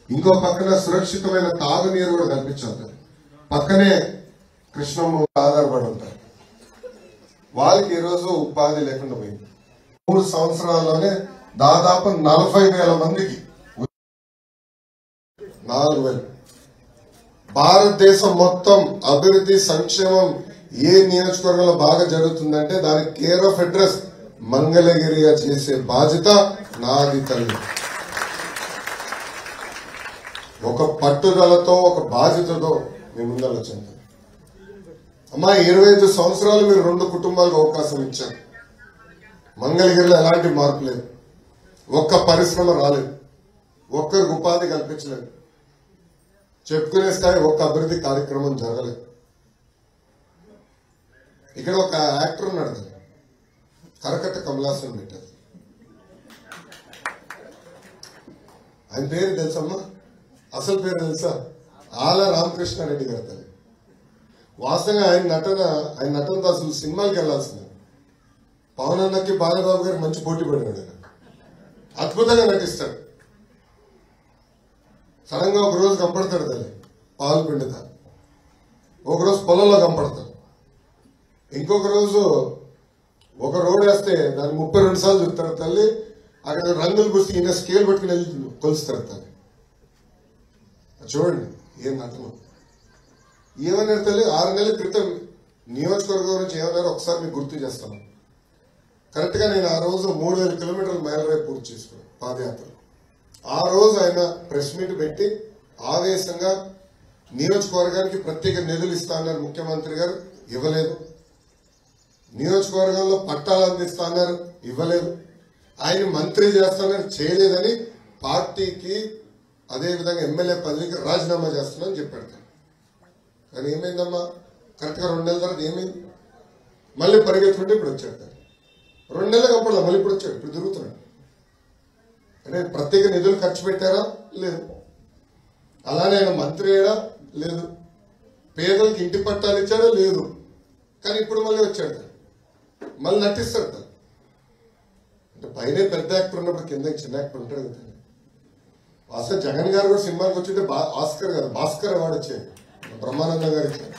ఇంకో పక్కన సురక్షితమైన తాగునీరు కూడా కల్పించాలి. పక్కనే కృష్ణమ్మ ఆధారపడి ఉంటారు. వాళ్ళకి ఈరోజు ఉపాధి లేకుండా పోయింది. 3 సంవత్సరాల్లోనే దాదాపు 40,000 మందికి 4,000. భారతదేశం మొత్తం అభివృద్ధి సంక్షేమం ఏ నియోజకవర్గంలో బాగా జరుగుతుందంటే దానికి కేర్ ఆఫ్ అడ్రస్ మంగళగిరిగా చేసే బాధ్యత నాది తల్లి. ఒక పట్టుదలతో ఒక బాధ్యతతో మీ ముందర వచ్చింది. అమ్మా 25 సంవత్సరాలు మీరు 2 కుటుంబాలకు అవకాశం ఇచ్చారు. మంగళగిరిలో ఎలాంటి మార్పు లేదు. ఒక్క పరిశ్రమ రాలేదు. ఒక్కరికి ఉపాధి కల్పించలేదు. చెప్పుకునే స్థాయి ఒక్క అభివృద్ధి కార్యక్రమం జరగలేదు. ఇక్కడ ఒక యాక్టర్ ఉన్నాడు కదా, కరకట్ట కమలాసన్ పెట్టారు. ఆయన పేరు తెలుసమ్మా? అసలు పేరు తెలుసా? ఆల రామకృష్ణారెడ్డి గారు తల్లి. వాస్తవంగా ఆయన నటనతో అసలు సినిమాకి వెళ్లాల్సింది. పవన్ అన్నకి బాలబాబు గారు మంచి పోటీ పడినాడు. అద్భుతంగా నటిస్తాడు. సడన్ గా ఒక రోజు కనపడతాడు తల్లి పాలు పిండుతా, ఒకరోజు పొలంలో కనపడతాడు, ఇంకొక రోజు ఒక రోడ్ వేస్తే దాన్ని 32 సార్లు చూస్తాడు తల్లి. అక్కడ రంగులు పూసి ఈయన స్కేల్ పట్టుకుని వెళ్ళి కొలుస్తాడు తల్లి. చూడండి ఏం నటన. ఏమన్నారు తల్లి? 6 నెలల క్రితం నియోజకవర్గం గురించి ఏమన్నారో ఒకసారి మీకు గుర్తు చేస్తాను. కరెక్ట్ గా నేను ఆ రోజు 3,000 కిలోమీటర్ల మైలురాయి పూర్తి చేసుకున్నాను పాదయాత్ర. ఆ రోజు ఆయన ప్రెస్ మీట్ పెట్టి ఆవేశంగా నియోజకవర్గానికి ప్రత్యేక నిధులు ఇస్తా అన్నారు ముఖ్యమంత్రి గారు, ఇవ్వలేదు. నియోజకవర్గంలో పట్టాలు అందిస్తా అన్నారు, ఇవ్వలేదు. ఆయన మంత్రి చేస్తానని చేయలేదని పార్టీకి అదేవిధంగా ఎమ్మెల్యే పదవికి రాజీనామా చేస్తానని చెప్పాడు. కానీ ఏమైందమ్మా? కరెక్ట్ గా 2 నెలల తర్వాత ఏమైంది? మళ్ళీ పరిగెత్తుకుంటే ఇప్పుడు వచ్చాడు. 2 నెలలకు అప్పుడు మళ్ళీ ఇప్పుడు వచ్చాడు. ఇప్పుడు తిరుగుతున్నాడు. అంటే ప్రత్యేక నిధులు ఖర్చు పెట్టారా? లేదు. అలానే ఆయన మంత్రి అయ్యాడా? లేదు. పేదలకు ఇంటి పట్టాలు ఇచ్చాడా? లేదు. కానీ ఇప్పుడు మళ్ళీ వచ్చాడు. మళ్ళీ నటిస్తాడు. అంటే పైన పెద్ద యాక్టర్ ఉన్నప్పుడు కింద చిన్న యాక్టర్ ఉంటాడు కదా. అసలు జగన్ గారు కూడా సినిమాకి వచ్చింటే ఆస్కర్ కదా, భాస్కర్ అవార్డు వచ్చేది బ్రహ్మానందం గారు ఇచ్చారు.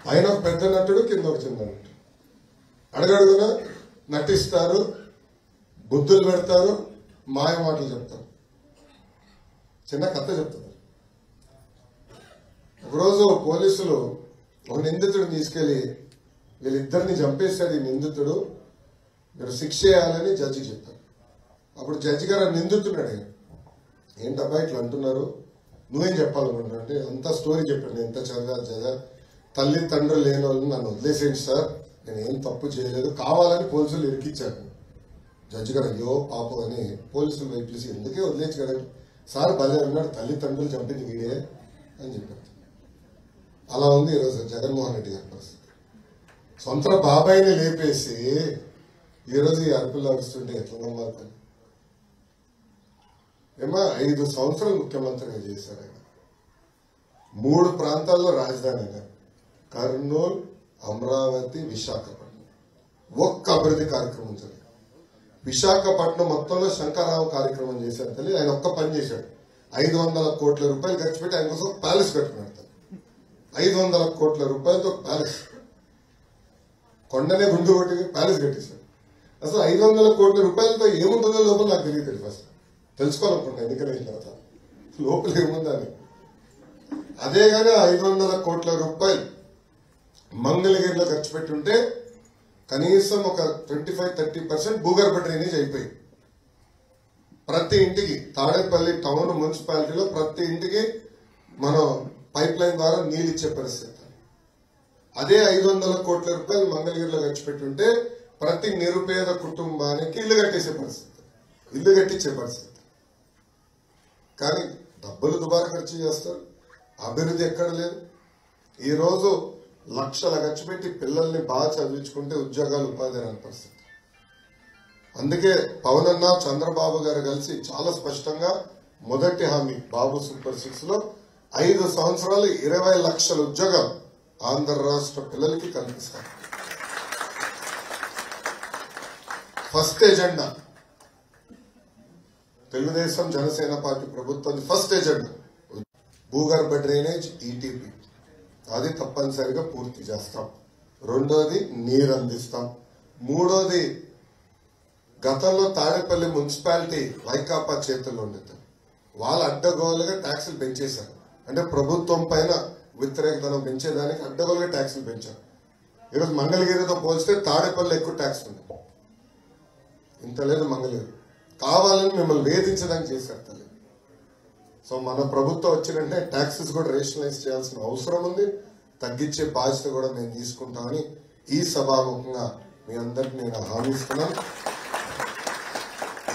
పైన ఒక పెద్ద నటుడు, కింద ఒక చిన్న నటుడు. అడగడుగున నటిస్తారు, బుద్ధులు పెడతారు, మాయ మాటలు చెప్తారు, చిన్న కథ చెప్తారు. ఒకరోజు పోలీసులు ఒక నిందితుడిని తీసుకెళ్లి వీళ్ళిద్దరిని చంపేశాడు ఈ నిందితుడు, మీరు శిక్ష చేయాలని జడ్జికి చెప్పారు. అప్పుడు జడ్జి గారు ఆ నిందితున్నాడు, ఏంటబ్బా ఇట్లా అంటున్నారు, నువ్వేం చెప్పాలనుకుంటున్నా అంటే అంతా స్టోరీ చెప్పాడు. నేను ఎంత చదివా తల్లిదండ్రులు లేని వాళ్ళు నన్ను వదిలేసేయండి సార్, నేను ఏం తప్పు చేయలేదు, కావాలని పోలీసులు ఇరికిచ్చారు. జడ్జి గారు అయ్యో పాపం అని పోలీసులు వైపు పిలిచి ఎందుకే వదిలేచ్చు కదా సార్, భలే అన్నాడు, తల్లిదండ్రులు చంపింది వీడే అని చెప్పారు. అలా ఉంది ఈరోజు జగన్మోహన్ రెడ్డి గారి పరిస్థితి. సొంత బాబాయిని లేపేసి ఈరోజు ఈ అరుపులు అరుస్తుంటే ఎట్లా నమ్మాలి? ఏమో 5 సంవత్సరాలు ముఖ్యమంత్రిగా చేశారు ఆయన. 3 ప్రాంతాల్లో రాజధాని అయినా కర్నూలు, అమరావతి, విశాఖపట్నం. ఒక్క అభివృద్ధి కార్యక్రమం జరిగింది. విశాఖపట్నం మొత్తంలో శంకరరావు కార్యక్రమం చేశారు తల్లి. ఆయన ఒక్క పని చేశాడు. 500 కోట్ల రూపాయలు ఖర్చు పెట్టి ఆయన కోసం ప్యాలెస్ కట్టుకున్నాడు. 500 కోట్ల రూపాయలతో ప్యాలెస్, కొండనే గుండు కొట్టి ప్యాలెస్ కట్టేశాడు. అసలు 500 కోట్ల రూపాయలతో ఏముంటుందో లోపల నాకు తెలియదు. ఫస్ట్ తెలుసుకోవాలనుకుంటా ఎన్నికల తర్వాత లోపల ఏముందా అని. అదే కానీ 500 కోట్ల రూపాయలు మంగళగిరిలో ఖర్చు పెట్టి ఉంటే కనీసం ఒక 25-30% భూగర్భ డ్రైనేజ్ అయిపోయింది. ప్రతి ఇంటికి తాడేపల్లి టౌన్ మున్సిపాలిటీలో ప్రతి ఇంటికి మనం పైప్ లైన్ ద్వారా నీళ్ళు ఇచ్చే పరిస్థితి. అదే 500 కోట్ల రూపాయలు మంగళగిరిలో ఖర్చు పెట్టి ఉంటే ప్రతి నిరుపేద కుటుంబానికి ఇల్లు కట్టించే పరిస్థితి. కానీ డబ్బులు దుబారా ఖర్చు చేస్తారు, అభివృద్ధి ఎక్కడ లేదు. ఈరోజు లక్షల ఖర్చు పెట్టి పిల్లల్ని బాగా చదివించుకుంటే ఉద్యోగాలు, ఉపాధి రాని పరిస్థితి. అందుకే పవన్ అన్న, చంద్రబాబు గారు కలిసి చాలా స్పష్టంగా మొదటి హామీ బాబు సూపర్ 6 లో 5 సంవత్సరాలు 20 లక్షల ఉద్యోగాలు ఆంధ్ర రాష్ట్ర పిల్లలకి కల్పిస్తారు. First agenda Telugu Desam Janasena party ప్రభుత్వం ఫస్ట్ ఎజెండా భూగర్భ డ్రైనేజ్ ఈటీపీ అది తప్పనిసరిగా పూర్తి చేస్తాం. రెండోది నీరు అందిస్తాం. మూడోది గతంలో తాడేపల్లి మున్సిపాలిటీ వైకాపా చేతుల్లో ఉండేది. వాళ్ళు అడ్డగోలుగా ట్యాక్సులు పెంచేశారు. అంటే ప్రభుత్వం పైన వ్యతిరేకతనం పెంచేదానికి అడ్డగోలుగా ట్యాక్సులు పెంచారు. ఈరోజు మంగళగిరితో పోల్చితే తాడేపల్లి ఎక్కువ ట్యాక్స్ ఉంది. ఇంత లేదు మంగళగిరి. కావాలని మిమ్మల్ని వేధించడానికి చేశారు తల్లి. సో మన ప్రభుత్వం వచ్చినంటే ట్యాక్సెస్ కూడా రేషనలైజ్ చేయాల్సిన అవసరం ఉంది. తగ్గించే బాధ్యత కూడా మేము తీసుకుంటామని ఈ సభాముఖంగా మీ అందరికి నేను హామీ ఇస్తున్నాను.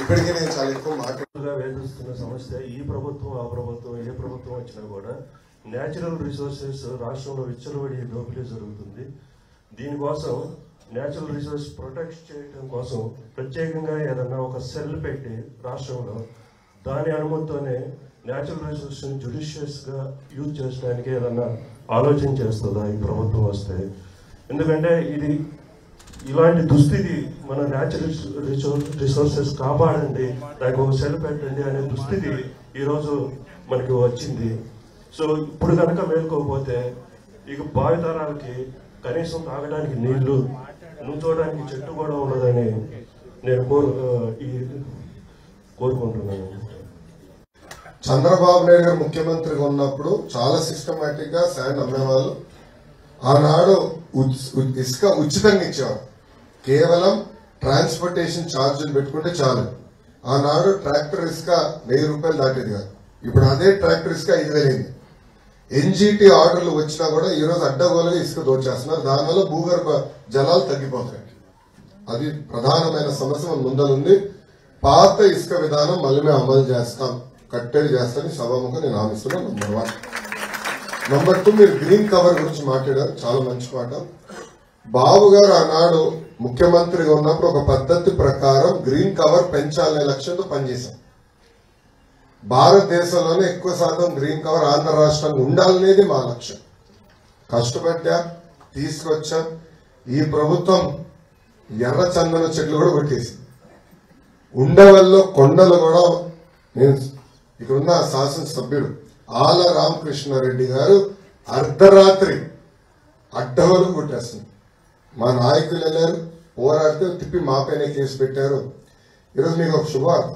ఇప్పటికే నేను చాలా ఎక్కువ మాట్లాడుతున్నా. వేధిస్తున్న సమస్య ఈ ప్రభుత్వం ఆ ప్రభుత్వం ఏ ప్రభుత్వం వచ్చినా కూడా న్యాచురల్ రిసోర్సెస్ రాష్ట్రంలో విచ్చలవిడి దోపిడీ జరుగుతుంది. దీనికోసం న్యాచురల్ రిసోర్స్ ప్రొటెక్ట్ చేయడం కోసం ప్రత్యేకంగా ఏదన్నా ఒక సెల్ పెట్టి రాష్ట్రంలో దాని అనుమతితోనే న్యాచురల్ రిసోర్స్ జ్యుడిషియస్ గా యూజ్ చేయడానికి ఏదన్నా ఆలోచన చేస్తుందా ఈ ప్రభుత్వం వస్తే? ఎందుకంటే ఇది ఇలాంటి దుస్థితి మన న్యాచురల్ రిసోర్సెస్ కాపాడండి, దానికి ఒక సెల్ పెట్టండి అనే దుస్థితి ఈరోజు మనకి వచ్చింది. సో ఇప్పుడు కనుక మేలుకోకపోతే ఇక భావితరాలకి కనీసం తాగడానికి నీళ్లు, నుంచోడానికి చెట్టు కూడా ఉండదని నేను కోరుకుంటున్నాను. చంద్రబాబు నాయుడు గారు ముఖ్యమంత్రిగా ఉన్నప్పుడు చాలా సిస్టమేటిక్ గా శాండ్ అమ్మేవాళ్ళు. ఆనాడు ఇసుక ఉచితంగా ఇచ్చేవారు. కేవలం ట్రాన్స్పోర్టేషన్ ఛార్జీలు పెట్టుకుంటే చాలు. ఆనాడు ట్రాక్టర్ ఇసుక 1000 రూపాయలు దాటేది కాదు. ఇప్పుడు అదే ట్రాక్టర్ ఇసుక 5000 అయింది. ఎన్జీటీ ఆర్డర్లు వచ్చినా కూడా ఈ రోజు అడ్డగోలుగా ఇసుక దోచేస్తున్నారు. దానివల్ల భూగర్భ జలాలు తగ్గిపోతాయి. అది ప్రధానమైన సమస్య మన ముందరుంది. పాత ఇసుక విధానం మళ్ళీ మేము అమలు చేస్తాం, కట్టడి చేస్తామని సభాముఖం నేను హామీస్తున్నాను. నంబర్ 1. నంబర్ 2, మీరు గ్రీన్ కవర్ గురించి మాట్లాడారు, చాలా మంచి మాట. బాబు గారు ఆనాడు ముఖ్యమంత్రిగా ఉన్నప్పుడు ఒక పద్ధతి ప్రకారం గ్రీన్ కవర్ పెంచాలనే లక్ష్యంతో పనిచేశాం. భారతదేశంలోనే ఎక్కువ శాతం గ్రీన్ కవర్ ఆంధ్ర రాష్ట్రానికి ఉండాలనేది మా లక్ష్యం. కష్టపడ్డా, తీసుకొచ్చాం. ఈ ప్రభుత్వం ఎర్ర చందన చెట్లు కూడా కొట్టేసింది. ఉండవల్లో కొండలు కూడా, నేను ఇక్కడున్న శాసనసభ్యుడు ఆల రామకృష్ణారెడ్డి గారు అర్ధరాత్రి అడ్డవలు కొట్టేస్తుంది. మా నాయకులు వెళ్ళారు, పోరాడితే తిప్పి మాపైనే కేసు పెట్టారు. ఈరోజు మీకు ఒక శుభవార్త.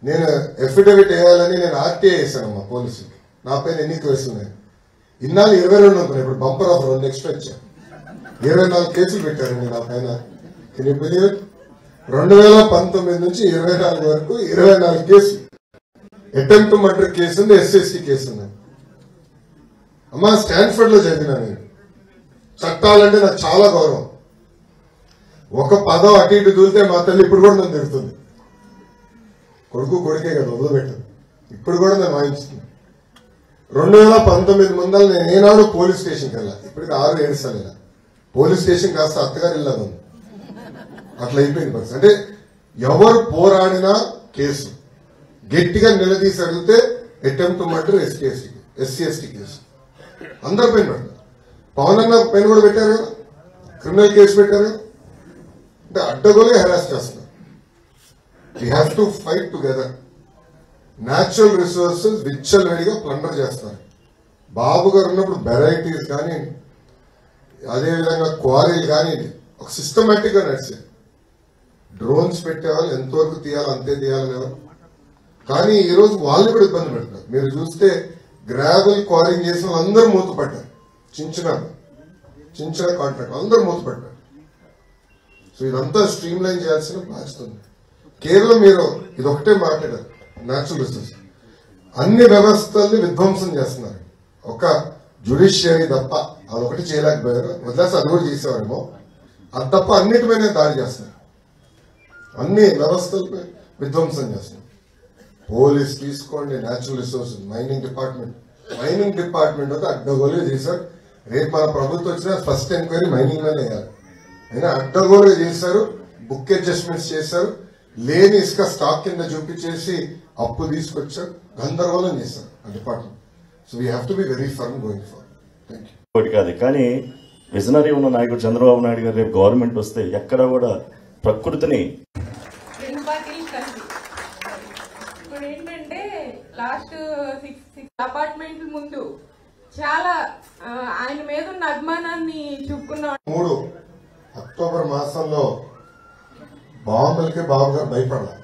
నేను ఎఫిడవిట్ వేయాలని నేను ఆర్టీఐ వేశాను మా పోలీసులకి. నా పైన ఎన్ని కేసులు ఉన్నాయి. ఇన్నాళ్ళు 22 అనుకున్నాను, ఇప్పుడు బంపర్ ఆఫర్ 2 ఎక్స్ట్రా ఇచ్చాను. 24 కేసులు పెట్టారండి నా పైన. Can you believe it? 2019 నుంచి 24 వరకు 24 కేసులు. అటెంప్ట్ మర్డర్ కేసు ఉంది, ఎస్ఎస్టీ కేసు ఉంది. అమ్మా, స్టాన్ఫర్డ్ లో చదివినా నేను. చట్టాలంటే నాకు చాలా గౌరవం. ఒక పదం అటు ఇటు దూరితే మా తల్లి ఇప్పుడు కూడా నన్ను తిరుగుతుంది. కొడుకే కదా, వదిలిపెట్టాను. ఇప్పుడు కూడా నేను వాయించుతున్నాను. 2019 ముందర నేను ఏనాడు పోలీస్ స్టేషన్కి వెళ్ళా. ఇప్పటికి 6-7 సార్లు వెళ్ళా. పోలీస్ స్టేషన్ కాస్త అత్తగారి ఇల్లా ఉంది. అట్లా అయిపోయింది పరిస్థితి. అంటే ఎవరు పోరాడినా కేసు, గట్టిగా నిలదీసి అడిగితే అటెంప్ట్ మర్డర్ ఎస్సీ/ఎస్టీ కేసు అందరి పైన పెడతారు. పవన్ అన్న పైన కూడా పెట్టారు కదా, క్రిమినల్ కేసు పెట్టారు. అంటే అడ్డగోలుగా హెరాస్ చేస్తున్నారు. We have to fight together. Natural resources విచ్చలవిడిగా ప్లండర్ చేస్తున్నారు. బాబు గారు ఉన్నప్పుడు వెరైటీస్ కానీ, అదేవిధంగా క్వారీలు కానీ ఒక సిస్టమేటిక్ గా నడిచారు. డ్రోన్స్ పెట్టేవాళ్ళు ఎంతవరకు తీయాలో అంతే తీయాలనేవారు. కానీ ఈ రోజు వాళ్ళు కూడా ఇబ్బంది పెడతారు. మీరు చూస్తే గ్రావెల్ క్వారింగ్ చేసిన వాళ్ళందరూ మూతపడ్డారు. చిన్న కాంట్రాక్ట్ అందరూ మూతపడ్డారు. సో ఇదంతా స్ట్రీమ్ లైన్ చేయాల్సిన బాధ్యత ఉంది. కేవలం మీరు ఇదొకటే మాట్లాడారు, న్యాచురల్ రిసోర్స్. అన్ని వ్యవస్థల్ని విధ్వంసం చేస్తున్నారు. ఒక జ్యుడిషియరీ తప్ప అదొకటి చేయలేకపోయారు. వదిలేసి అది కూడా చేసేవారేమో. అది తప్ప అన్నిటిపైన దాడి చేస్తున్నారు. అన్ని వ్యవస్థలపై విధ్వంసం చేస్తున్నారు. పోలీస్ తీసుకోండి, న్యాచురల్ రిసోర్సెస్, మైనింగ్ డిపార్ట్మెంట్ అయితే అడ్డగోలుగా చేశారు. రేపు మన ప్రభుత్వం వచ్చిన ఫస్ట్ ఎంక్వైరీ మైనింగ్ లోనే వేయాలి. అయినా అడ్డగోలుగా చేశారు. బుక్ అడ్జస్ట్మెంట్స్ చేశారు. లేని ఇసుక స్టాక్ కింద చూపించేసి అప్పు తీసుకొచ్చారు. గందరగోళం చేశారు ఆ department. So we have to be very firm going far. Thank you. కాదు కానీ విజనరీ ఉన్న నాయకుడు చంద్రబాబు నాయుడు గారు రేపు గవర్నమెంట్ వస్తే ఎక్కడ కూడా ప్రకృతిని ఇప్పుడు ఏంటంటే లాస్ట్ 6 అపార్ట్మెంట్ల ముందు చాలా ఆయన మీద ఉన్న అభిమానాన్ని చూపుకున్నాం. 3 అక్టోబర్ మాసంలో బాంబులకి బాబు గారు భయపడాలి.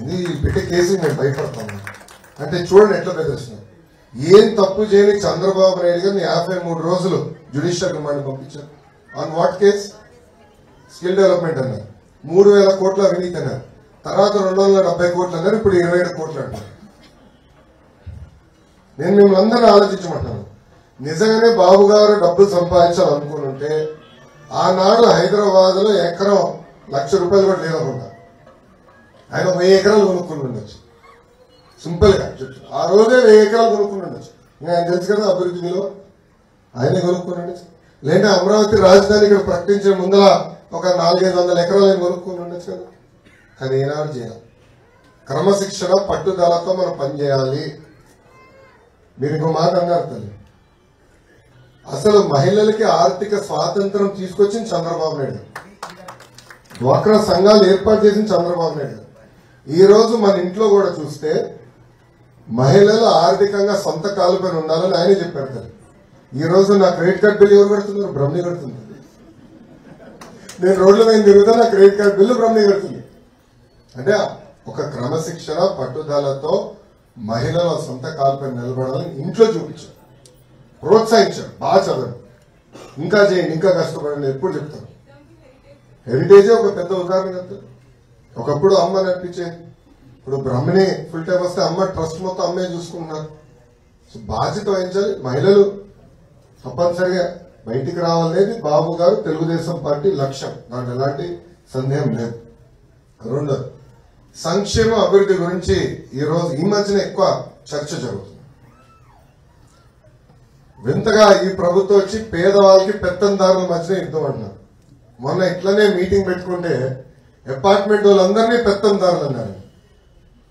ఇది పెట్టే కేసు నేను భయపడతాను అంటే చూడండి ఎట్లా బెదిరిస్తున్నారు. ఏం తప్పు చేయని చంద్రబాబు నాయుడు గారిని 53 రోజులు జ్యుడిషియల్ రిమాండ్ పంపించారు. On what case? Skill development అన్నారు. 3000 కోట్ల అవినీతి అన్నారు. తర్వాత 270 కోట్లు అన్నారు. ఇప్పుడు 27 కోట్లు అంటారు. నేను మిమ్మల్ని అందరూ ఆలోచించమంటున్నాను. నిజంగానే బాబు గారు డబ్బులు సంపాదించాలనుకుని ఉంటే ఆనాడు హైదరాబాద్ లో ఎకరం ₹1,00,000 కూడా లేదనుకుంటా. ఆయన 1000 ఎకరాలు కొనుక్కుని ఉండొచ్చు. సింపుల్ గా చెప్తు ఆ రోజే 1000 ఎకరాలు కొనుక్కుని ఉండొచ్చు. ఇంకా ఆయన తెలుసు కదా అభివృద్ధిలో ఆయనే కొనుక్కుని ఉండొచ్చు. లేదంటే అమరావతి రాజధాని ఇక్కడ ప్రకటించే ముందర ఒక 400-500 ఎకరాలు ఆయన కొనుక్కుని ఉండొచ్చు కదా. కానీ ఏనాడు చేయాలి. క్రమశిక్షణ పట్టుదలతో మనం పనిచేయాలి. మీరు ఇంకో మాట అన్నారు తల్లి, అసలు మహిళలకి ఆర్థిక స్వాతంత్రం తీసుకొచ్చింది చంద్రబాబు నాయుడు. డ్వాక్రా సంఘాలు ఏర్పాటు చేసిన చంద్రబాబు నాయుడు. ఈ రోజు మన ఇంట్లో కూడా చూస్తే మహిళలు ఆర్థికంగా సొంత కాలుపైన ఉండాలని ఆయనే చెప్పారు తల్లి. ఈ రోజు నా క్రెడిట్ కార్డ్ బిల్లు ఎవరు కడుతున్నారు? బ్రహ్మి కడుతుంది. నేను రోడ్ల మీద తిరుగుతా, నా క్రెడిట్ కార్డ్ బిల్లు బ్రహ్మి కడుతుంది. అంటే ఒక క్రమశిక్షణ పట్టుదలతో మహిళల సొంత కాలుపై నిలబడాలని ఇంట్లో చూపించారు, ప్రోత్సహించారు. బాగా చదవండి, ఇంకా చేయండి, ఇంకా కష్టపడండి ఎప్పుడు చెప్తారు. హెరిటేజే ఒక పెద్ద ఉదాహరణ కదా. ఒకప్పుడు అమ్మ నడిపించేది, ఇప్పుడు బ్రహ్మని ఫుల్ టైం వస్తే అమ్మ ట్రస్ట్ మొత్తం అమ్మే చూసుకుంటున్నారు. సో బాధ్యత వహించాలి. మహిళలు తప్పనిసరిగా బయటికి రావాలనేది బాబు గారు తెలుగుదేశం పార్టీ లక్ష్యం, దాంట్లో ఎలాంటి సందేహం లేదు. రెండోది సంక్షేమ అభివృద్ధి గురించి ఈ మధ్యన ఎక్కువ చర్చ జరుగుతుంది. వింతగా ఈ ప్రభుత్వం వచ్చి పేదవాళ్ళకి పెత్తందారుల మధ్యన యుద్ధం అంటున్నారు. మొన్న ఇట్లనే మీటింగ్ పెట్టుకుంటే అపార్ట్మెంట్ వాళ్ళందరినీ పెత్తందారులు అన్నారు.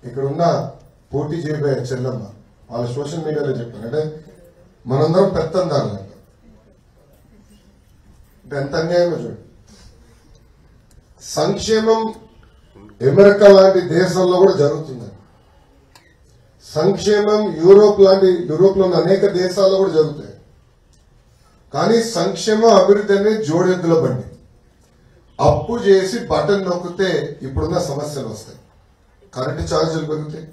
ఇక్కడ ఉన్న పోటీ చేయబోయే చెల్లమ్మ వాళ్ళ సోషల్ మీడియాలో చెప్పారు, అంటే మనందరం పెత్తందారులు అంటారు. అంటే ఎంత అన్యాయమో చూడండి. సంక్షేమం అమెరికా లాంటి దేశాల్లో కూడా జరుగుతుంది. సంక్షేమం యూరోప్ లో ఉన్న అనేక దేశాల్లో కూడా జరుగుతాయి. కానీ సంక్షేమ అభివృద్ధి అనేది జోడెద్దుల బండి. అప్పు చేసి బటన్ నొక్కితే ఇప్పుడున్న సమస్యలు వస్తాయి. కరెంటు ఛార్జీలు పెరుగుతాయి,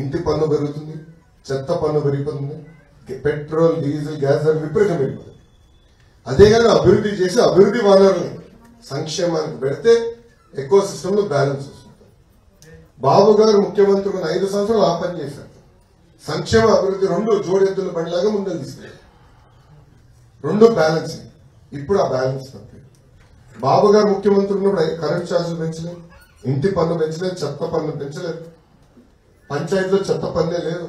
ఇంటి పన్ను పెరుగుతుంది, చెత్త పన్ను పెరిగిపోతుంది, పెట్రోల్ డీజిల్ గ్యాస్ ధర విపరీతం పెరిగిపోతుంది. అదే కానీ అభివృద్ధి చేసి అభివృద్ధి వనరుల్ని సంక్షేమానికి పెడితే ఎకో సిస్టమ్ లో బ్యాలెన్స్ వస్తుంది. బాబు గారు ముఖ్యమంత్రి 5 సంవత్సరాలు ఆ పని చేశారు. సంక్షేమ అభివృద్ధి 2 జోడెద్దుల బండిలాగా ముందుకు తీసుకెళ్ళారు. 2 బ్యాలెన్స్. ఇప్పుడు ఆ బ్యాలెన్స్ తప్పి బాబు గారు ముఖ్యమంత్రి ఉన్నప్పుడు కరెంట్ ఛార్జీలు పెంచలేదు, ఇంటి పన్ను పెంచలేదు, చెత్త పన్ను పెంచలేదు, పంచాయతీలో చెత్త పన్నే లేదు.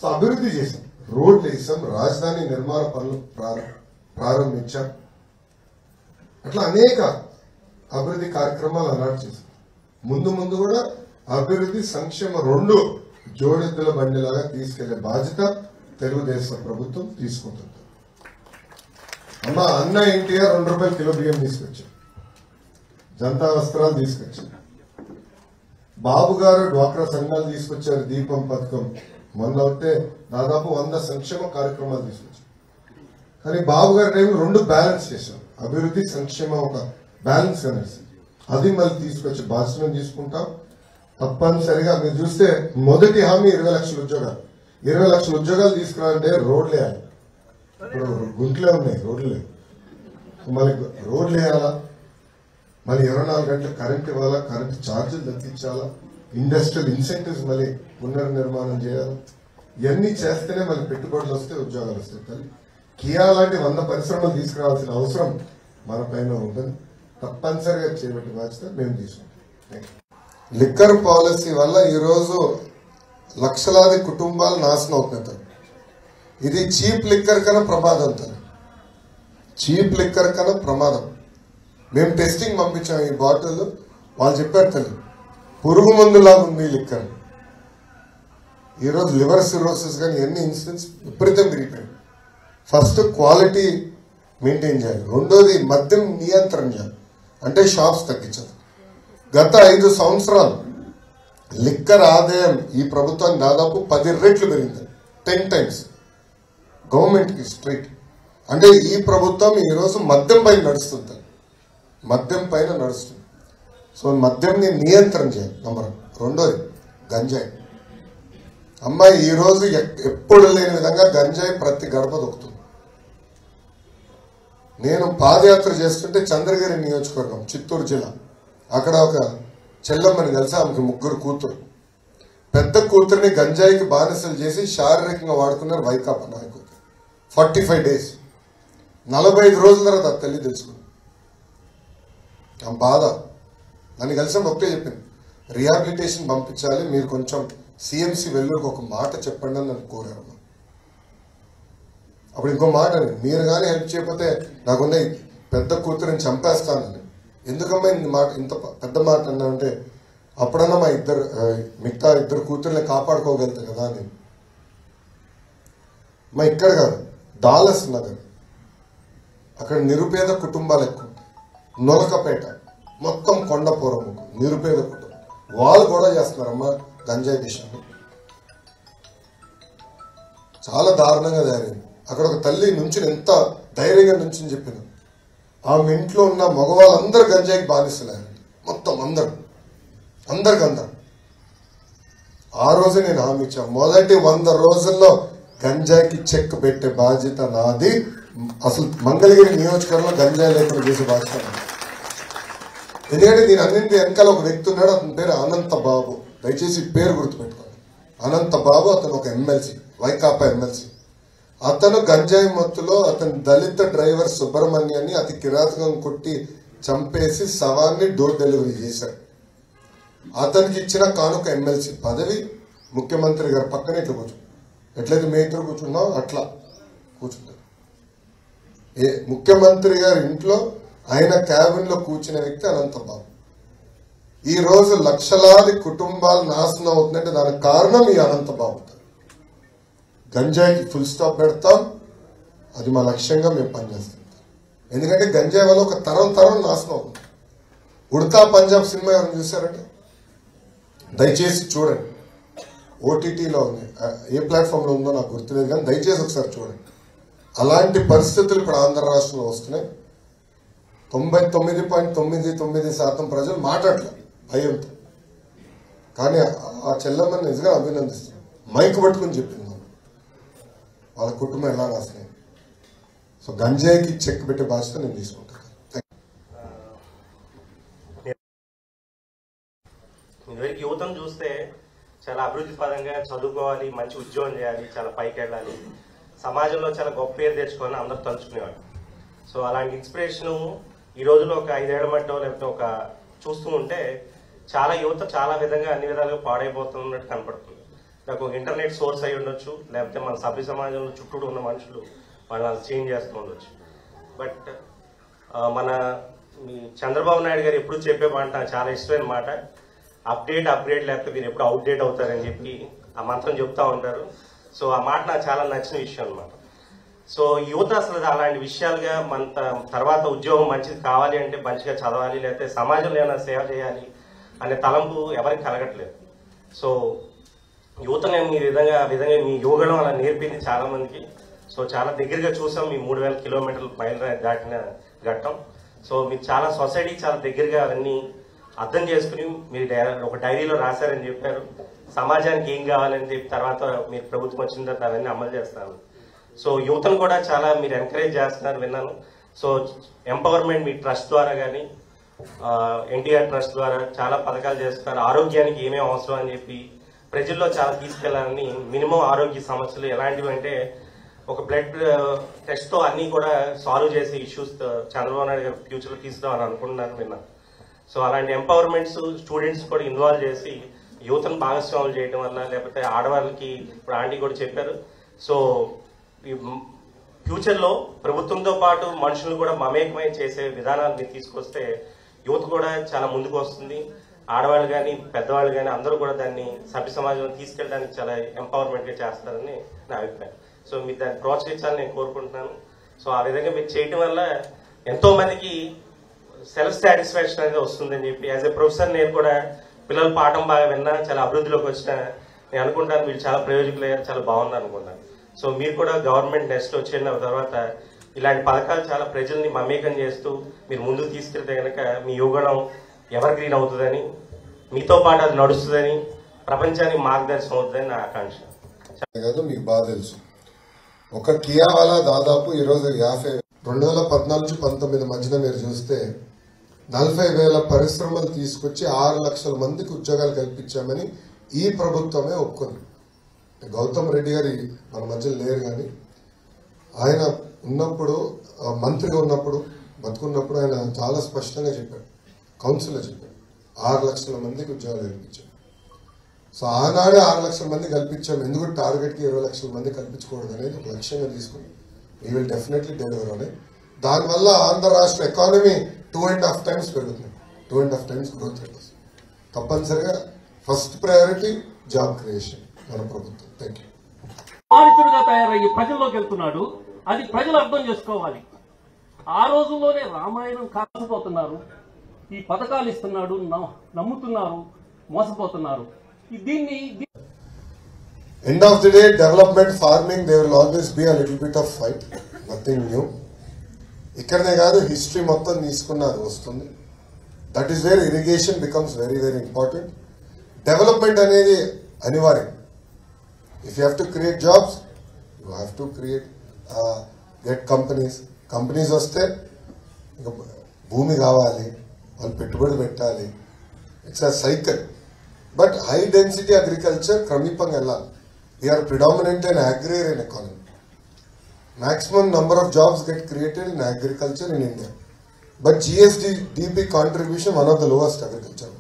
సో అభివృద్ధి చేశాం, రోడ్లు వేసాం, రాజధాని నిర్మాణ పనులు ప్రారంభించాం. అట్లా అనేక అభివృద్ధి కార్యక్రమాలు అలవాటు చేశాం. ముందు ముందు కూడా అభివృద్ధి సంక్షేమ 2 జోడెద్దుల బండిలాగా తీసుకెళ్లే బాధ్యత తెలుగుదేశం ప్రభుత్వం తీసుకుంటుంది. అమ్మ అన్న ఎన్టీఆర్ ₹2 కిలో బియ్యం తీసుకొచ్చారు, జనతా వస్త్రాలు తీసుకొచ్చారు. బాబు గారు డ్వాక్రా సంఘాలు తీసుకొచ్చారు, దీపం పథకం. మొన్న అయితే దాదాపు 100 సంక్షేమ కార్యక్రమాలు తీసుకొచ్చారు. కానీ బాబు గారి టైంలో 2 బ్యాలెన్స్ చేశారు. అభివృద్ధి సంక్షేమం ఒక బ్యాలెన్స్ అనేసి అది మళ్ళీ తీసుకొచ్చి బాధ్యతను తీసుకుంటాం. తప్పనిసరిగా మీరు చూస్తే మొదటి హామీ 20 లక్షల ఉద్యోగాలు. 20 లక్షల ఉద్యోగాలు తీసుకురావాలంటే రోడ్లు వేయాలి. ఇప్పుడు గుంట్లే ఉన్నాయి, రోడ్లు లేవు. మళ్ళీ రోడ్లు వేయాలా, మళ్ళీ 24 గంటలు కరెంట్ ఇవ్వాలా, కరెంట్ ఛార్జీలు తగ్గించాలా, ఇండస్ట్రియల్ ఇన్సెంటివ్స్ మళ్ళీ పునర్నిర్మాణం చేయాలి. ఇవన్నీ చేస్తేనే మళ్ళీ పెట్టుబడులు వస్తే ఉద్యోగాలు వస్తాయి. కియా లాంటి 100 పరిశ్రమలు తీసుకురావాల్సిన అవసరం మన పైన ఉంటుంది. తప్పనిసరిగా చేపట్టే బాధ్యత మేము తీసుకుంటాం. లిక్కర్ పాలసీ వల్ల ఈరోజు లక్షలాది కుటుంబాలు నాశనం అవుతున్నాయి. ఇది చీప్ లిక్కర్ కన్నా ప్రమాదం. చీప్ లిక్కర్ కన్నా ప్రమాదం. మేము టెస్టింగ్ పంపించాం ఈ బాటిల్, వాళ్ళు చెప్పారు తల్లి పురుగు మందులాగా ఉంది ఈ లిక్కర్. ఈరోజు లివర్ సిరోసిస్ కానీ ఎన్ని ఇన్సిడెంట్స్ విపరీతం పెరిగిపోయాయి. ఫస్ట్ క్వాలిటీ మెయింటైన్ చేయాలి, రెండోది మద్యం నియంత్రణ చేయాలి, అంటే షాప్స్ తగ్గించాలి. గత 5 సంవత్సరాలు లిక్కర్ ఆదాయం ఈ ప్రభుత్వానికి దాదాపు 10 రెట్లు పెరిగింది, 10 టైమ్స్ గవర్నమెంట్కి స్ట్రైట్. అంటే ఈ ప్రభుత్వం ఈరోజు మద్యం పైన నడుస్తుంది, మద్యం పైన నడుస్తుంది. సో మద్యంని నియంత్రణ చేయాలి. నంబర్ 2 గంజాయి. అమ్మాయి ఈరోజు ఎప్పుడు లేని విధంగా గంజాయి ప్రతి గడప దొక్కుతుంది. నేను పాదయాత్ర చేస్తుంటే చంద్రగిరి నియోజకవర్గం, చిత్తూరు జిల్లా, అక్కడ ఒక చెల్లమ్మని కలిసి ఆమెకి 3 కూతురు. పెద్ద కూతురిని గంజాయికి బానిసలు చేసి శారీరకంగా వాడుకున్నారు వైకాపా నాయకులు. 45 డేస్, 45 రోజుల తర్వాత తల్లి తెలుసుకుంది. ఆ బాధ నన్ను కలిసి ఒకటే చెప్పింది, రిహాబిలిటేషన్ పంపించాలి, మీరు కొంచెం సిఎంసి వెల్లూరుకు ఒక మాట చెప్పండి అని నన్ను కోరారు. అప్పుడు ఇంకో మాట, మీరు కానీ హెల్ప్ చేయకపోతే నాకున్న పెద్ద కూతురిని చంపేస్తానని. ఎందుకమ్మా ఇంత పెద్ద మాట అన్నా అంటే, అప్పుడన్నా మిగతా 2 కూతుర్ని కాపాడుకోగలుగుతా కదా అని. మా ఇక్కడ కాదు, డాలస్ నగర్, అక్కడ నిరుపేద కుటుంబాలు ఎక్కువ. నొలకపేట మొత్తం కొండపోరము నిరుపేద కుటుంబం, వాళ్ళు కూడా చేస్తున్నారమ్మా గంజాయి విషయంలో. చాలా దారుణంగా తయారైంది. అక్కడ ఒక తల్లి నుంచి ఎంత ధైర్యంగా నుంచి చెప్పింది, ఆమె ఇంట్లో ఉన్న మగవాళ్ళందరూ గంజాయికి బానిసలేరండి, మొత్తం అందరికి. ఆ రోజే నేను హామీ ఇచ్చాను, మొదటి 100 రోజుల్లో గంజాయికి చెక్ పెట్టే బాధ్యత నాది. అసలు మంగళగిరి నియోజకవర్గంలో గంజాయి లేకుండా చేసే బాధ్యత నాది. ఎందుకంటే దీని అన్నింటి వెనకాల ఒక వ్యక్తి ఉన్నాడు, అతని పేరు అనంత బాబు. దయచేసి పేరు గుర్తుపెట్టుకోండి, అనంత బాబు. అతను ఒక ఎమ్మెల్సీ, వైకాపా ఎమ్మెల్సీ. అతను గంజాయి మత్తులో అతని దళిత డ్రైవర్ సుబ్రహ్మణ్యాన్ని అతి కిరాతకం కొట్టి చంపేసి శవాన్ని డోర్ డెలివరీ చేశాడు. అతనికి ఇచ్చిన కానుక ఎమ్మెల్సీ పదవి. ముఖ్యమంత్రి గారు పక్కనే ఇట్లా కూర్చుంటారు, ఎట్లయితే మీ ఇద్దరు కూర్చున్నావు అట్లా కూర్చుంటారు. ముఖ్యమంత్రి గారి ఇంట్లో ఆయన క్యాబిన్ లో కూర్చున్న వ్యక్తి అనంతబాబు. ఈ రోజు లక్షలాది కుటుంబాలు నాశనం అవుతుందంటే దానికి కారణం ఈ అనంతబాబు. గంజాయికి ఫుల్ స్టాప్ పెడతాం, అది మా లక్ష్యంగా మేము పనిచేస్తాం. ఎందుకంటే గంజాయి వల్ల ఒక తరం నాశనం అవుతుంది. ఉడతా పంజాబ్ సినిమా ఎవరైనా చూసారంటే దయచేసి చూడండి, ఓటీటీలో ఉంది, ఏ ప్లాట్ఫామ్లో ఉందో నాకు గుర్తులేదు కానీ దయచేసి ఒకసారి చూడండి. అలాంటి పరిస్థితులు ఇప్పుడు ఆంధ్ర రాష్ట్రంలో వస్తున్నాయి. 99.99% ప్రజలు మాట్లాడలేదు భయంతో. కానీ ఆ చెల్లమ్మని నిజంగా అభినందిస్తున్నాను, మైక్ పట్టుకుని చెప్పింది వాళ్ళ కుటుంబం ఎలా రాసినాయి. సో గంజాయికి చెక్ పెట్టే బాధ్యత నేను తీసుకుంటాను. యువతను చూస్తే చాలా అభివృద్ధి పరంగా చదువుకోవాలి, మంచి ఉద్యోగం చేయాలి, చాలా పైకి వెళ్ళాలి, సమాజంలో చాలా గొప్ప పేరు తెచ్చుకొని అందరూ తలుచుకునేవాడు. సో అలాంటి ఇన్స్పిరేషను ఈ రోజులో ఒక 5 ఏళ్ల మట్టో లేకపోతే ఒక చూస్తూ ఉంటే చాలా యువత చాలా విధంగా అన్ని విధాలుగా పాడైపోతున్నట్టు కనపడుతుంది. నాకు ఇంటర్నెట్ సోర్స్ అయి ఉండొచ్చు, లేకపోతే మన సభ్య సమాజంలో చుట్టూ ఉన్న మనుషులు వాళ్ళని చేంజ్ చేస్తూ ఉండొచ్చు. బట్ మన చంద్రబాబు నాయుడు గారు ఎప్పుడు చెప్పే మాట చాలా ఇష్టమైన మాట, అప్డేట్ లేకపోతే మీరు ఎప్పుడు అవుట్డేట్ అవుతారని చెప్పి ఆ మంత్రం చెప్తా ఉంటారు. సో ఆ మాట నాకు చాలా నచ్చిన విషయం అనమాట. సో యువత అసలు అలాంటి విషయాలుగా మన తర్వాత ఉద్యోగం మంచిది కావాలి అంటే మంచిగా చదవాలి, లేకపోతే సమాజంలో ఏమైనా సేవ చేయాలి అనే తలంపు ఎవరికి కలగట్లేదు. సో యువతను మీ విధంగా మీ యువగడం అలా నేర్పింది చాలా మందికి. సో చాలా దగ్గరగా చూసాం, మీ 3000 కిలోమీటర్లు మైలురాయి దాటిన ఘట్టం. సో మీరు చాలా సొసైటీకి చాలా దగ్గరగా అవన్నీ అర్థం చేసుకుని మీరు ఒక డైరీలో రాశారని చెప్పారు. సమాజానికి ఏం కావాలని చెప్పి తర్వాత మీరు ప్రభుత్వం వచ్చిన తర్వాత అవన్నీ అమలు చేస్తారు. సో యువతను కూడా చాలా మీరు ఎంకరేజ్ చేస్తున్నారు విన్నాను. సో ఎంపవర్మెంట్ మీ ట్రస్ట్ ద్వారా కానీ ఎన్టీఆర్ ట్రస్ట్ ద్వారా చాలా పథకాలు చేస్తున్నారు. ఆరోగ్యానికి ఏమేమి అవసరం అని చెప్పి ప్రజల్లో చాలా తీసుకెళ్లాలని. మినిమం ఆరోగ్య సమస్యలు ఎలాంటివి అంటే ఒక బ్లడ్ టెస్ట్ తో అన్ని కూడా సాల్వ్ చేసే ఇష్యూస్ చంద్రబాబు నాయుడు గారు ఫ్యూచర్ లో తీసుకురావాలని అనుకుంటున్నాను విన్నాను. సో అలాంటి ఎంపవర్మెంట్స్ స్టూడెంట్స్ కూడా ఇన్వాల్వ్ చేసి యువతను భాగస్వాములు చేయడం వల్ల, లేకపోతే ఆడవాళ్ళకి ఇప్పుడు ఆంటీ కూడా చెప్పారు. సో ఫ్యూచర్ లో ప్రభుత్వంతో పాటు మనుషులు కూడా మమేకమై చేసే విధానాన్ని తీసుకొస్తే యువత కూడా చాలా ముందుకు వస్తుంది. ఆడవాళ్ళు కానీ పెద్దవాళ్ళు కానీ అందరూ కూడా దాన్ని సభ్య సమాజంలో తీసుకెళ్ళడానికి చాలా ఎంపవర్మెంట్ గా చేస్తారని నా అభిప్రాయం. సో మీరు దాన్ని ప్రోత్సహించాలని నేను కోరుకుంటున్నాను. సో ఆ విధంగా మీరు చేయటం వల్ల ఎంతో మందికి సెల్ఫ్ సాటిస్ఫాక్షన్ అనేది వస్తుందని చెప్పి యాజ్ ఎ ప్రొఫెసర్ నేను కూడా పిల్లలు పాఠం బాగా విన్నా చాలా అభివృద్ధిలోకి వచ్చిన నేను అనుకుంటాను వీళ్ళు చాలా ప్రయోజకులు అయ్యారు, చాలా బాగున్నారు అనుకుంటాను. సో మీరు కూడా గవర్నమెంట్ నెక్స్ట్ వచ్చిన తర్వాత ఇలాంటి పథకాలు చాలా ప్రజల్ని మమేకం చేస్తూ మీరు ముందుకు తీసుకెళ్తే కనుక మీ యువగణం ఎవర్ గ్రీన్ అవుతుందని, మీతో పాటు అది నడుస్తుందని, ప్రపంచానికి మార్గదర్శనం అవుతుందని నా ఆకాంక్ష. కాదు మీకు బాగా తెలుసు, ఒక కియా వాలా దాదాపు ఈరోజు 2014-19 మధ్యన మీరు చూస్తే 40,000 పరిశ్రమలు తీసుకొచ్చి 6 లక్షల మందికి ఉద్యోగాలు కల్పించామని ఈ ప్రభుత్వమే ఒప్పుకుంది. గౌతమ్ రెడ్డి గారి మన మధ్యలో లేరు, కానీ ఆయన ఉన్నప్పుడు మంత్రిగా ఉన్నప్పుడు బతుకున్నప్పుడు ఆయన చాలా స్పష్టంగా చెప్పాడు, కౌన్సిల్లో చెప్పాడు 6 లక్షల మందికి ఉద్యోగాలు కల్పించాం. సో ఆనాడే 6 లక్షల మంది కల్పించాం. ఎందుకు టార్గెట్కి 20 లక్షల మంది కల్పించకూడదు అనేది ఒక లక్ష్యంగా తీసుకుని వీ విల్ డెఫినెట్లీ డెలివర్ అని. దానివల్ల ఆంధ్ర రాష్ట్ర ఎకానమీ 2.5 times పెరుగుతుంది, 2.5 times గ్రోత్ రేట్. తప్పనిసరిగా ఫస్ట్ ప్రయారిటీ జాబ్ క్రియేషన్ మన ప్రభుత్వం. Thank you. బాధితుడిగా తయారయ్యి ప్రజల్లోకి వెళ్తున్నాడు, అది ప్రజలు అర్థం చేసుకోవాలి. ఆ రోజుల్లోనే రామాయణం కాకపోతున్నారు, ఈ పథకాలు ఇస్తున్నాడు, నమ్ముతున్నారు, మోసపోతున్నారు. దీన్ని End of the day, development, farming, there will always be a little bit of fight. Nothing new. ఇక్కడనే కాదు, హిస్టరీ మొత్తం తీసుకున్నది వస్తుంది. That is where irrigation becomes very very important. Development అనేది అనివార్యం. If you have to create jobs, you have to create get companies వస్తే ఇంకా భూమి కావాలి, వాళ్ళు పెట్టుబడి పెట్టాలి. It's a cycle. But high density agriculture క్రమీపంగా వెళ్ళాలి. We are predominant in agrarian economy. Maximum number of jobs get created in agriculture in India. But GSDP contribution one of the lowest agriculture.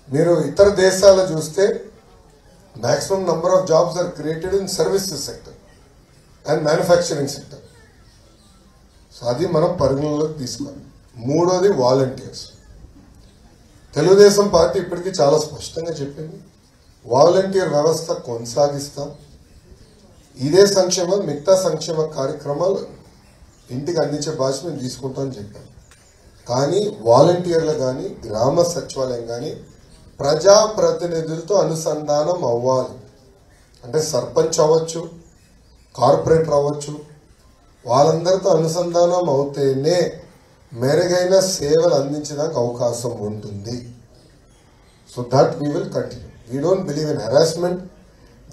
మీరు ఇతర దేశాల్లో చూస్తే maximum number of jobs are created in services sector and manufacturing sector. So అది మనం పరిగణలోకి తీసుకోవాలి. మూడోది volunteers. Telugu Desam party ఇప్పటికీ చాలా స్పష్టంగా చెప్పింది, వాలంటీర్ వ్యవస్థ కొనసాగిస్తాం. ఇదే సంక్షేమం, మిగతా సంక్షేమ కార్యక్రమాలు ఇంటికి అందించే బాధ్యత మేము తీసుకుంటామని చెప్పాం. కానీ వాలంటీర్లు కానీ గ్రామ సచివాలయం కానీ ప్రజాప్రతినిధులతో అనుసంధానం అవ్వాలి. అంటే సర్పంచ్ అవ్వచ్చు, కార్పొరేటర్ అవ్వచ్చు, వాళ్ళందరితో అనుసంధానం అవుతేనే మెరుగైన సేవలు అందించడానికి అవకాశం ఉంటుంది. So that we will continue. We don't believe in harassment,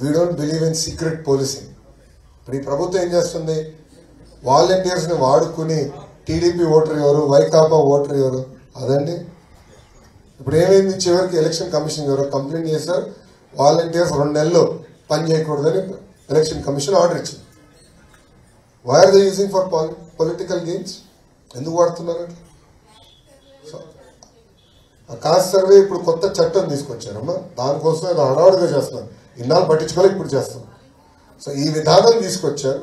we don't believe in secret policing. ఇప్పుడు ఈ ప్రభుత్వం ఏం చేస్తుంది, వాలంటీర్స్ని వాడుకుని టీడీపీ ఓటర్ ఎవరు, వైకాపా ఓటర్ ఎవరు అదండి. ఇప్పుడు ఏమైంది, చివరికి ఎలక్షన్ కమిషన్ ఎవరో కంప్లైంట్ చేశారు, వాలంటీర్స్ 2 నెలలు పని చేయకూడదని ఎలక్షన్ కమిషన్ ఆర్డర్ ఇచ్చింది. Why are they using for political gains? ఎందుకు వాడుతున్నారు? సో ఆ కాస్ట్ సర్వే ఇప్పుడు కొత్త చట్టం తీసుకొచ్చారమ్మా, దానికోసం ఏదో హడావుడిగా చేస్తున్నారు. ఇన్నాళ్ళు పట్టించుకోవాలి, ఇప్పుడు చేస్తాం. సో ఈ విధానం తీసుకొచ్చారు,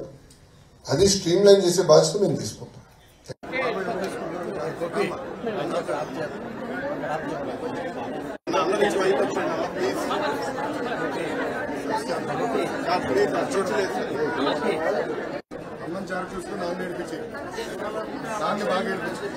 అది స్ట్రీమ్ లైన్ చేసే బాధ్యత మేము తీసుకుంటాం. చూసుకుని దాన్ని నేర్పించి దాన్ని బాగా నేర్పించి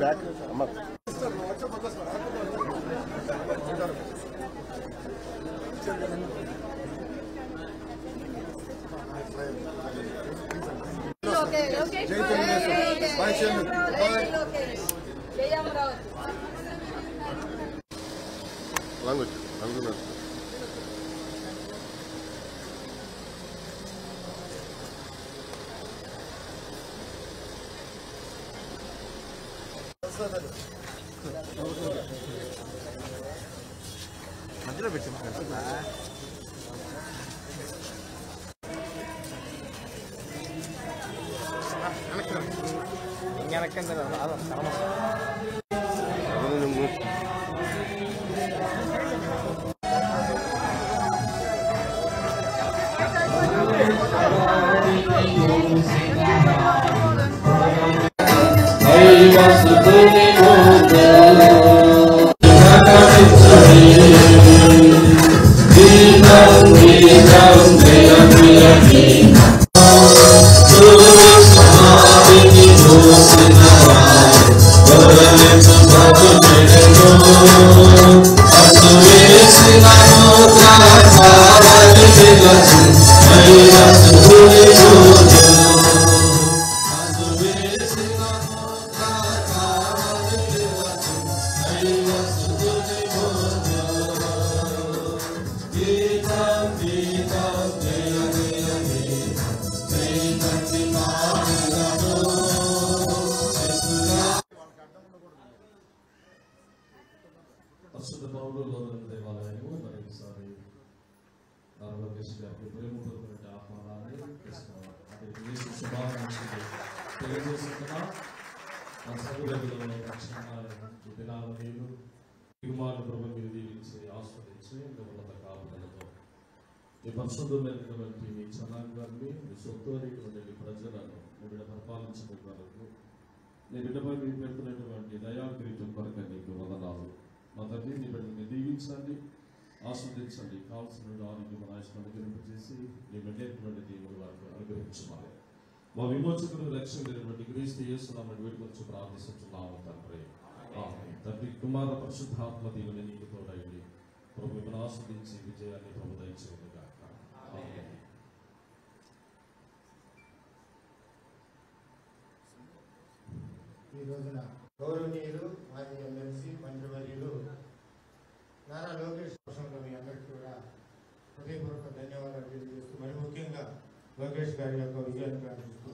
బ్యాక్ అమ్మ లాంగ్వేజ్ పరిశుద్ధ పౌరులలో దేవాలయము మరొకసారి లోకేష్ గారికి ప్రేమపూర్వక ఆహ్వానాన్ని శుభాకాంక్షలు తెలియజేస్తున్నా మన సభ్యులలో దినాల నీరు దిగుమాల ప్రభు మీరు దీవించి ఆస్వాదించి ఉన్నత కాపుదలతో ఈ పరిశుద్ధులైనటువంటి మీ జనాంగాన్ని మీ సొంతమైనటువంటి ప్రజలను మీరు పరిపాలించడానికి నీ బిడ్డపై మీరు పెడుతున్నటువంటి దయాగ్రీతం కొరకు నీకు వందనాలు. మా తండ్రి నీ బిడ్డని దీవించండి, ఆస్వాదించండి, కావాల్సిన ఆరోగ్యం అనుగ్రహింపజేసి నీ బిడ్డటువంటి దేవుడు వారికి అనుగ్రహించమని మా విమోచకుడు రక్షకుడైనటువంటి క్రీస్తు యేసునామమున వేడుకొంచు ప్రార్థిస్తున్నాము తండ్రి. ఆమేన్. తండ్రి కుమార పరిశుద్ధాత్మ దేవుని నీకు తోడైంది ప్రభు మిమ్మల్ని ఆస్వాదించి విజయాన్ని ప్రభు దయచేయును గాక. ఆమేన్. ఈ రోజున గౌరవనీయులు మాజీ ఎమ్మెల్సీ మంత్రివర్యులు నారా లోకేష్ కోసంలో మీ అందరికీ కూడా హృదయపూర్వక ధన్యవాదాలు తెలియజేస్తూ మరి ముఖ్యంగా లోకేష్ గారి యొక్క విజయాన్ని ప్రార్థిస్తూ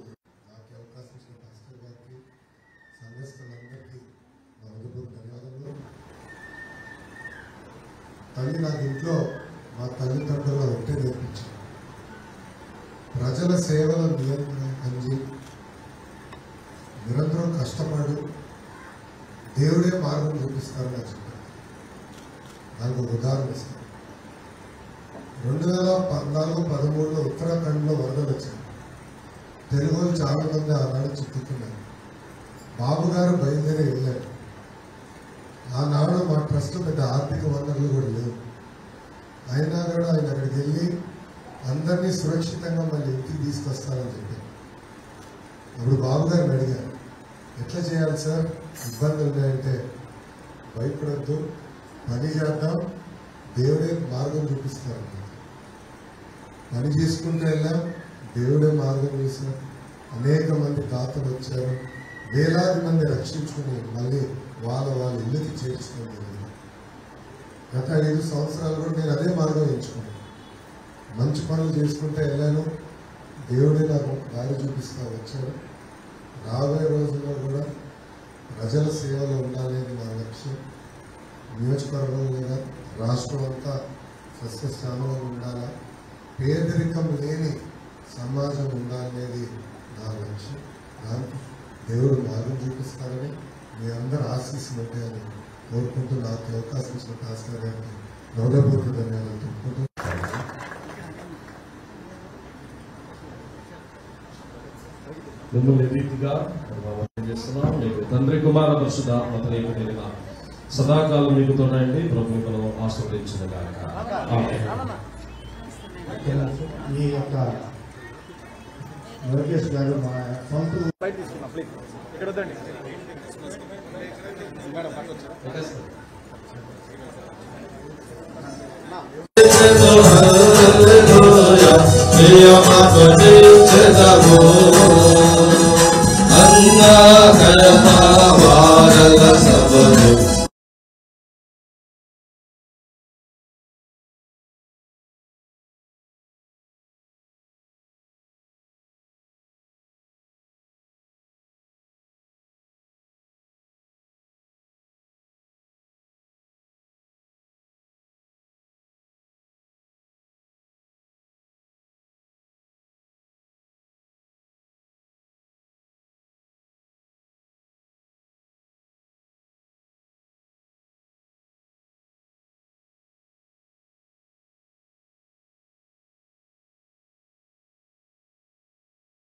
నాకు అవకాశం ఇచ్చిన పాస్టర్ గారికి సంఘస్థులందరికీ నా హృదయపూర్వక ధన్యవాదాలు. తల్లి నాకు ఇంట్లో మా తల్లిదండ్రులు ఒకటే నేర్పించారు, ప్రజల సేవలో నిరంతరం పనిచి నిరంతరం కష్టపడు, దేవుడే మార్గం చూపిస్తారని నాకు చెప్పారు. దానికి ఒక ఉదాహరణ ఇస్తాను. 2014-13లో ఉత్తరాఖండ్లో వరదలు వచ్చాయి. తెలుగు వాళ్ళు చాలా మంది ఆనాడు చిక్కుతున్నారు. బాబు గారు బయలుదేరి వెళ్ళారు. ఆనాడు మా ట్రస్ట్ పెద్ద ఆర్థిక వనరులు కూడా లేవు. అయినా కూడా ఆయన అక్కడికి వెళ్ళి అందరినీ సురక్షితంగా మళ్ళీ ఇంటికి తీసుకొస్తారని చెప్పారు. అప్పుడు బాబు గారిని అడిగారు, ఎట్లా చేయాలి సార్, ఇబ్బందులు ఉన్నాయంటే భయపడద్దు, పని చేద్దాం, దేవుడే మార్గం చూపిస్తారు. పని చేసుకుంటూ వెళ్ళాం, దేవుడే మార్గం చేశారు. అనేక మంది దాతలు వచ్చారు, వేలాది మంది రక్షించుకుని మళ్ళీ వాళ్ళ ఇల్లుకి చేర్చుకోండి. గత 5 సంవత్సరాలు కూడా నేను అదే మార్గం ఎంచుకున్నాను. మంచి పనులు చేసుకుంటే వెళ్ళాను, దేవుడే నాకు దారి చూపిస్తా వచ్చాడు. రాబోయే రోజుల్లో కూడా ప్రజల సేవలో ఉండాలనేది నా లక్ష్యం. నియోజకవర్గంలో రాష్ట్రం అంతా సస్యశ్యామలో ఉండాలా, పేదరికం లేని సమాజం ఉండాలనేది నా లక్ష్యం. దానికి దేవుడు మార్గం చూపిస్తారని మీ అందరూ ఆశీస్సులు ఉంటాయని కోరుకుంటూ నాకు అవకాశం ఇచ్చిన పాస్టర్ గారికి హృదయపూర్వక ధన్యవాదాలు చెప్పుకుంటూ మిమ్మల్ని రీతిగా చేస్తున్నాం. మీకు తండ్రి కుమార పరిశుద్ధాత్మ తెలియక సదాకాలం మీకు తోడండి, ప్రభు మిమ్మల్ని ఆశీర్వదించిన గాక. ఈ యొక్క లోకేష్ గారు మా సొంత अन्ना करता वारल सब